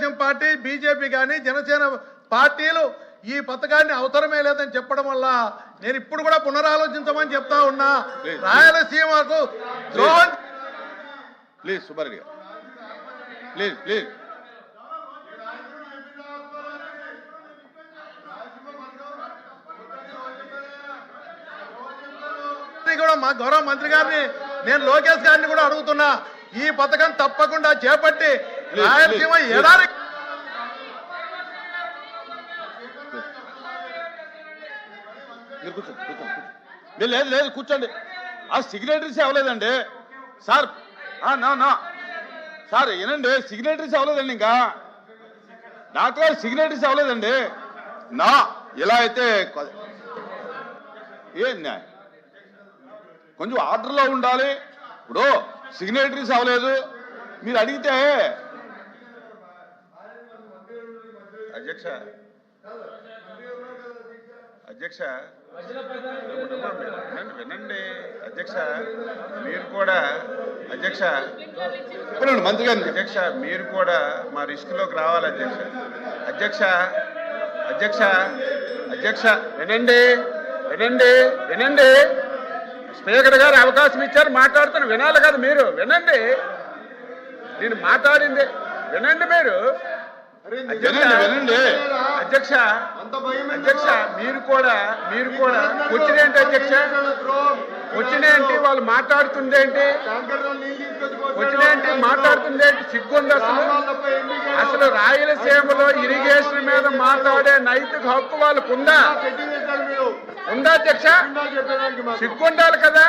Telugu Desam party, BJP కానీ జనసేన పార్టీలు ఈ పథకాన్ని అవసరమే లేదని చెప్పడం వల్ల నేను ఇప్పుడు కూడా పునరాలోచించమని చెప్తా ఉన్నా. రాయలసీమకు ద్రోహం. ప్లీజ్ సుబ్బారెడ్డి గారు, ప్లీజ్ ప్లీజ్. కూడా మా గౌరవ మంత్రి గారిని నేను లోకేష్ గారిని కూడా అడుగుతున్నా, ఈ పథకం తప్పకుండా చేపట్టి రాయలసీమ ఎడారి లేదు లేదు కూర్చోండి. ఆ సిగ్నేటరీస్ అవ్వలేదండి సార్. నా సార్ వినండి, సిగ్నేటరీస్ అవ్వలేదండి. ఇంకా డాక్టర్ గారు సిగ్నేటరీస్ అవ్వలేదండి. నా ఇలా అయితే ఏ కొంచెం ఆర్డర్లో ఉండాలి. ఇప్పుడు సిగ్నేటరీస్ అవ్వలేదు మీరు అడిగితే. అధ్యక్ష వినండి అధ్యక్ష, మీరు కూడా అధ్యక్ష మంత్రి గారు అధ్యక్ష మీరు కూడా మా రిస్క్లోకి రావాలి అధ్యక్ష. అధ్యక్ష అధ్యక్ష అధ్యక్ష వినండి వినండి వినండి. స్పీకర్ గారు అవకాశం ఇచ్చారు, మాట్లాడుతున్న వినాలి కదా మీరు. వినండి, నేను మాట్లాడింది వినండి మీరు. వినండి అధ్యక్ష అధ్యక్ష మీరు కూడా క్వశ్చన్ ఏంటి అధ్యక్ష? క్వశ్చన్ ఏంటి? వాళ్ళు మాట్లాడుతుందేంటి? క్వశ్చన్ ఏంటి? మాట్లాడుతుందేంటి? సిగ్గుంది అసలు రాయలసీమలో ఇరిగేషన్ మీద మాట్లాడే నైతిక హక్కు వాళ్ళకు ఉందా అధ్యక్ష? సిగ్గుండాలి కదా.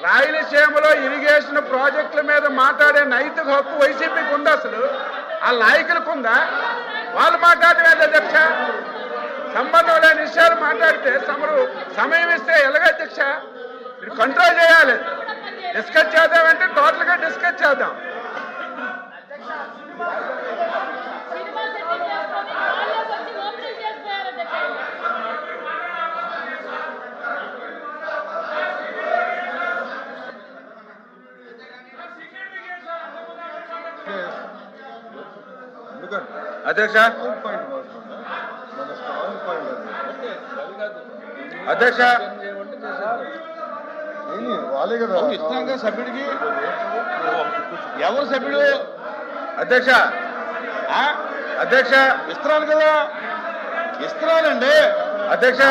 రాయలసీమలో ఇరిగేషన్ ప్రాజెక్టుల మీద మాట్లాడే నైతిక హక్కు వైసీపీకి ఉందా? అసలు ఆ నాయకులకు ఉందా? వాళ్ళు మాట్లాడలేదు అధ్యక్ష. సంబంధం లేని విషయాలు మాట్లాడితే సమయం ఇస్తే ఎలాగ అధ్యక్ష? మీరు కంట్రోల్ చేయాలి. డిస్కస్ చేద్దామంటే టోటల్ గా డిస్కస్ చేద్దాం. అధ్యక్ష అధ్యక్ష ఇస్తున్నాగా సభ్యుడికి ఎవరు సభ్యుడు? అధ్యక్ష అధ్యక్ష ఇస్తున్నాను కదా, ఇస్తున్నానండి అధ్యక్ష.